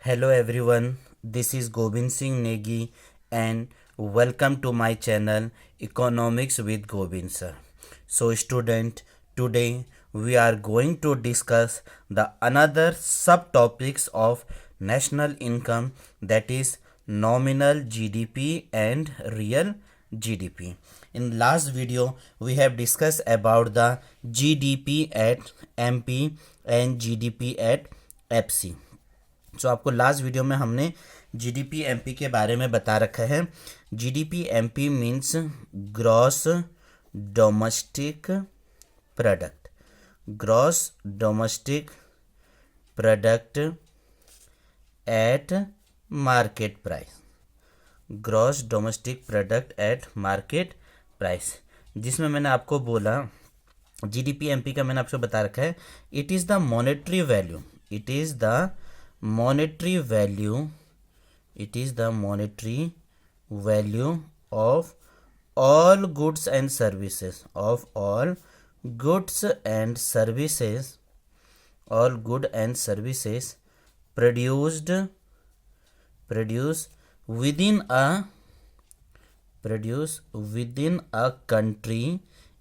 Hello everyone, this is Gobind Singh Negi and welcome to my channel Economics with Gobind sir. So student, today we are going to discuss the another subtopics of national income, that is nominal GDP and real GDP. In last video we have discussed about the GDP at MP and GDP at FC. जो आपको last video में हमने GDP MP के बारे में बता रखा है. GDP MP means gross domestic product. Gross domestic product at market price. Gross domestic product at market price, जिसमें मैंने आपको बोला जीडीपी एमपी का मैंने आपको बता रखा है. It is the monetary value. It is the monetary value. It is the monetary value of all goods and services, of all goods and services, all good and services produced within a country.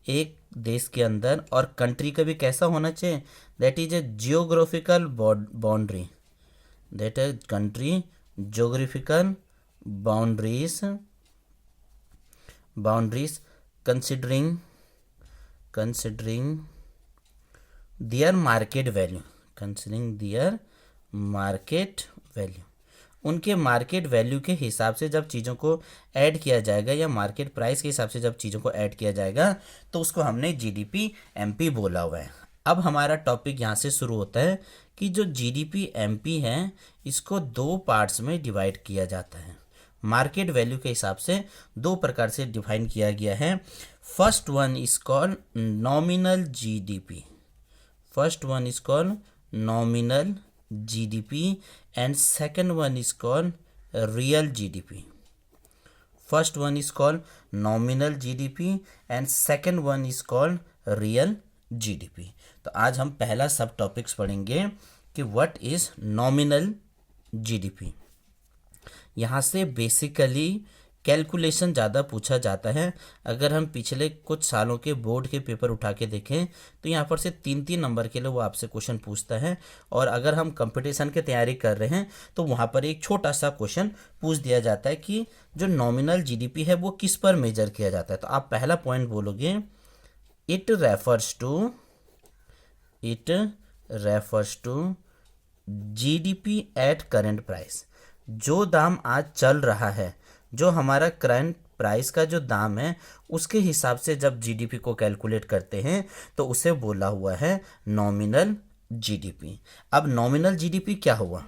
एक देश के अंदर, और country का भी कैसा होना चाहिए, that is a geographical boundary. That a country geographical boundaries considering their market value. उनके मार्केट वैल्यू के हिसाब से जब चीज़ों को ऐड किया जाएगा, या मार्केट प्राइस के हिसाब से जब चीज़ों को ऐड किया जाएगा, तो उसको हमने जीडीपी एमपी बोला हुआ है. अब हमारा टॉपिक यहाँ से शुरू होता है कि जो जीडीपी एमपी है इसको दो पार्ट्स में डिवाइड किया जाता है. मार्केट वैल्यू के हिसाब से दो प्रकार से डिफाइन किया गया है. First one is called nominal GDP. First one is called nominal GDP and second one is called real GDP. First one is called nominal GDP and second one is called real GDP. तो आज हम पहला सब topics पढ़ेंगे कि what is nominal GDP. यहाँ से basically calculation ज़्यादा पूछा जाता है. अगर हम पिछले कुछ सालों के बोर्ड के पेपर उठा के देखें तो यहाँ पर से 3-3 नंबर के लिए वो आपसे क्वेश्चन पूछता है. और अगर हम कंपटीशन की तैयारी कर रहे हैं तो वहाँ पर एक छोटा सा क्वेश्चन पूछ दिया जाता है कि जो नॉमिनल जीडीपी है वो किस पर मेजर किया जाता है. तो आप पहला पॉइंट बोलोगे, it refers to GDP at current price. जो दाम आज चल रहा है, जो हमारा करंट प्राइस का जो दाम है, उसके हिसाब से जब जीडीपी को कैलकुलेट करते हैं तो उसे बोला हुआ है नॉमिनल जीडीपी. अब नॉमिनल जीडीपी क्या हुआ,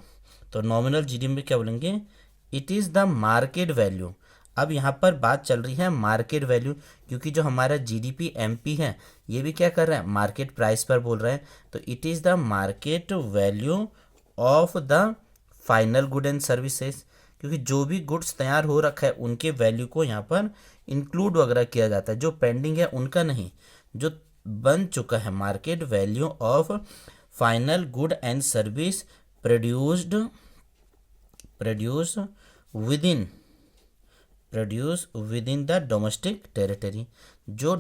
तो नॉमिनल जीडीपी क्या बोलेंगे, it is the market value. अब यहाँ पर बात चल रही है मार्केट वैल्यू, क्योंकि जो हमारा जीडीपी एमपी है ये भी क्या कर रहा है, मार्केट प्राइस पर बोल रहा है. तो it is the market value of the final good and services, क्योंकि जो भी गुड्स तैयार हो रखा है उनके वैल्यू को यहाँ पर इंक्लूड वगैरह किया जाता है. जो पेंडिंग है उनका नहीं, जो बन चुका है. Market value of final good and service produced within the domestic territory. जो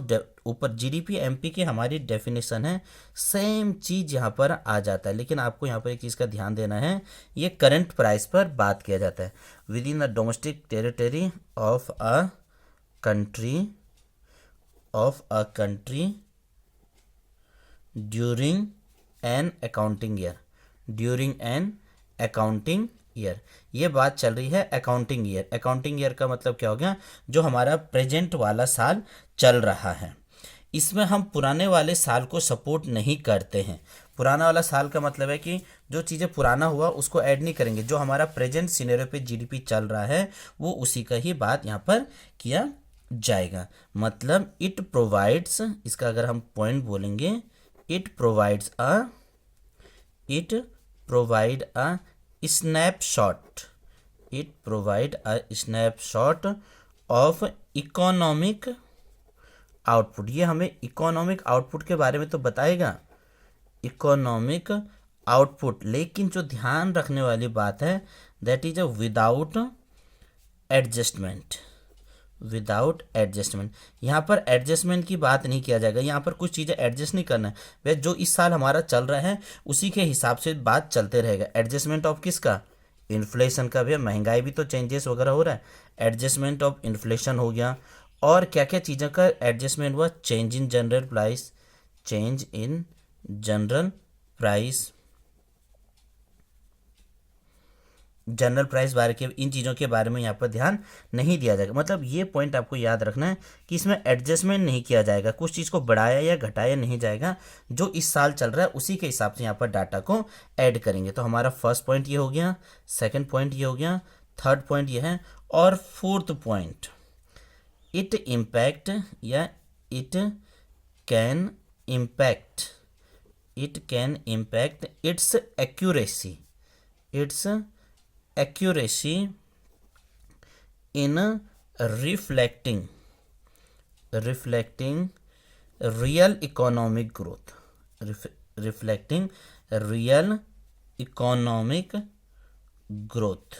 ऊपर जीडीपी एमपी की हमारी डेफिनेशन है, सेम चीज़ यहाँ पर आ जाता है. लेकिन आपको यहाँ पर एक चीज़ का ध्यान देना है, ये करंट प्राइस पर बात किया जाता है. Within the domestic territory of a country during an accounting year. ये बात चल रही है अकाउंटिंग ईयर. अकाउंटिंग ईयर का मतलब क्या हो गया, जो हमारा प्रेजेंट वाला साल चल रहा है. इसमें हम पुराने वाले साल को सपोर्ट नहीं करते हैं. पुराना वाला साल का मतलब है कि जो चीज़ें पुराना हुआ उसको ऐड नहीं करेंगे. जो हमारा प्रेजेंट सिनेरियो पे जीडीपी चल रहा है वो उसी का ही बात यहाँ पर किया जाएगा. मतलब इट प्रोवाइड्स, इसका अगर हम पॉइंट बोलेंगे, it provide a snapshot of economic output. ये हमें इकोनॉमिक आउटपुट के बारे में तो बताएगा. इकोनॉमिक आउटपुट, लेकिन जो ध्यान रखने वाली बात है that is a without adjustment, without adjustment. यहाँ पर एडजस्टमेंट की बात नहीं किया जाएगा, यहाँ पर कुछ चीज़ें एडजस्ट नहीं करना है, वह जो इस साल हमारा चल रहा है उसी के हिसाब से बात चलते रहेगा। एडजस्टमेंट ऑफ किसका? इन्फ्लेशन का। भैया महंगाई भी तो चेंजेस वगैरह हो रहा है, एडजस्टमेंट ऑफ इन्फ्लेशन हो गया। और क्या क्या चीज़ों का एडजस्टमेंट हुआ? Change in general price, change in general price, general price बारे के, इन चीज़ों के बारे में यहाँ पर ध्यान नहीं दिया जाएगा। मतलब ये पॉइंट आपको याद रखना है कि इसमें एडजस्टमेंट नहीं किया जाएगा, कुछ चीज़ को बढ़ाया या घटाया नहीं जाएगा, जो इस साल चल रहा है उसी के हिसाब से यहाँ पर डाटा को ऐड करेंगे। तो हमारा फर्स्ट पॉइंट ये हो गया, सेकेंड पॉइंट ये हो गया, थर्ड पॉइंट ये है, और फोर्थ पॉइंट इट इम्पैक्ट या it can impact, it can impact it's accuracy, it's accuracy in reflecting real economic growth, reflecting real economic growth।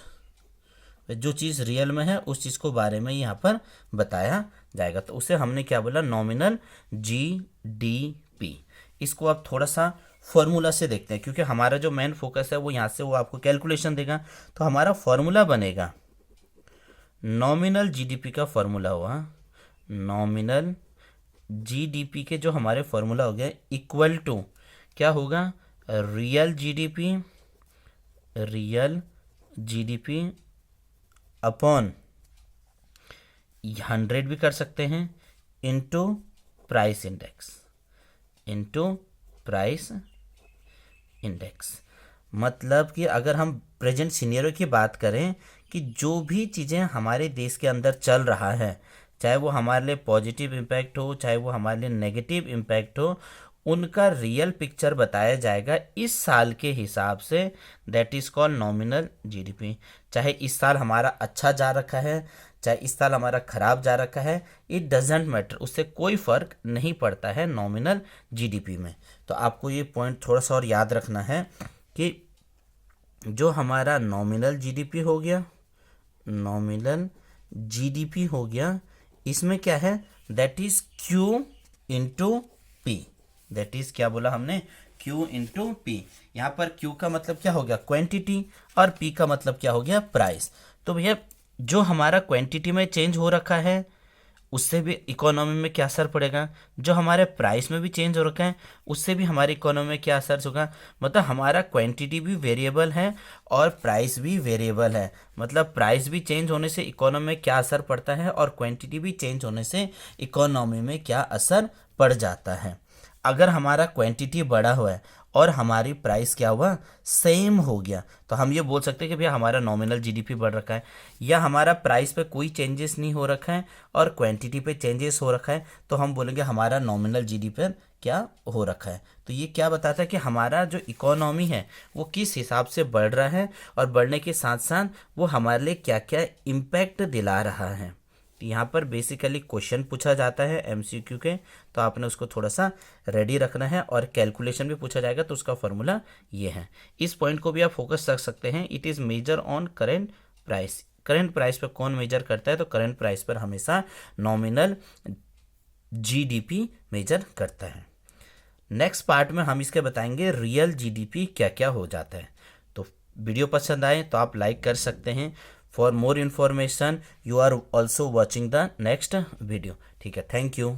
जो चीज़ रियल में है उस चीज़ को बारे में यहाँ पर बताया जाएगा। तो उसे हमने क्या बोला? Nominal GDP। इसको आप थोड़ा सा फॉर्मूला से देखते हैं, क्योंकि हमारा जो मेन फोकस है वो यहाँ से वो आपको कैलकुलेशन देगा। तो हमारा फॉर्मूला बनेगा, नॉमिनल GDP का फॉर्मूला हुआ, नॉमिनल GDP के जो हमारे फॉर्मूला हो गया इक्वल टू क्या होगा? रियल GDP अपॉन 100 भी कर सकते हैं, into price index, into price index. मतलब कि अगर हम प्रेजेंट सिनेरियो की बात करें कि जो भी चीज़ें हमारे देश के अंदर चल रहा है, चाहे वो हमारे लिए पॉजिटिव इम्पैक्ट हो, चाहे वो हमारे लिए नेगेटिव इम्पैक्ट हो, उनका रियल पिक्चर बताया जाएगा इस साल के हिसाब से, that is called nominal GDP। चाहे इस साल हमारा अच्छा जा रखा है, चाहे इस साल हमारा खराब जा रखा है, इट डजेंट मैटर, उससे कोई फ़र्क नहीं पड़ता है नॉमिनल GDP में। तो आपको ये पॉइंट थोड़ा सा और याद रखना है कि जो हमारा नॉमिनल GDP हो गया, नॉमिनल GDP हो गया, इसमें क्या है? That is Q into P, that is क्या बोला हमने? Q into P. यहाँ पर Q का मतलब क्या हो गया? क्वांटिटी, और P का मतलब क्या हो गया? प्राइस। तो भैया जो हमारा क्वांटिटी में चेंज हो रखा है उससे भी इकोनॉमी में क्या असर पड़ेगा, जो हमारे प्राइस में भी चेंज हो रखा है उससे भी हमारी इकोनॉमी में क्या असर होगा। मतलब हमारा क्वांटिटी भी वेरिएबल है और प्राइस भी वेरिएबल है। मतलब प्राइस भी चेंज होने से इकोनॉमी में क्या असर पड़ता है और क्वांटिटी भी चेंज होने से इकोनॉमी में क्या असर पड़ जाता है। अगर हमारा क्वांटिटी बढ़ा हुआ है और हमारी प्राइस क्या हुआ? सेम हो गया, तो हम ये बोल सकते हैं कि भैया हमारा नॉमिनल GDP बढ़ रखा है। या हमारा प्राइस पे कोई चेंजेस नहीं हो रखा है और क्वांटिटी पे चेंजेस हो रखा है, तो हम बोलेंगे हमारा नॉमिनल GDP क्या हो रखा है। तो ये क्या बताता है कि हमारा जो इकोनॉमी है वो किस हिसाब से बढ़ रहा है, और बढ़ने के साथ साथ वो हमारे लिए क्या क्या इम्पैक्ट दिला रहा है। तो यहाँ पर बेसिकली क्वेश्चन पूछा जाता है MCQ के, तो आपने उसको थोड़ा सा रेडी रखना है, और कैलकुलेशन भी पूछा जाएगा तो उसका फॉर्मूला ये है। इस पॉइंट को भी आप फोकस रख सकते हैं, it is major on current price. Current price पर कौन मेजर करता है? तो करेंट प्राइस पर हमेशा नॉमिनल GDP मेजर करता है। नेक्स्ट पार्ट में हम इसके बताएंगे रियल GDP क्या क्या हो जाता है। तो वीडियो पसंद आए तो आप लाइक कर सकते हैं। For more information, you are also watching the next video. ठीक है, थैंक यू।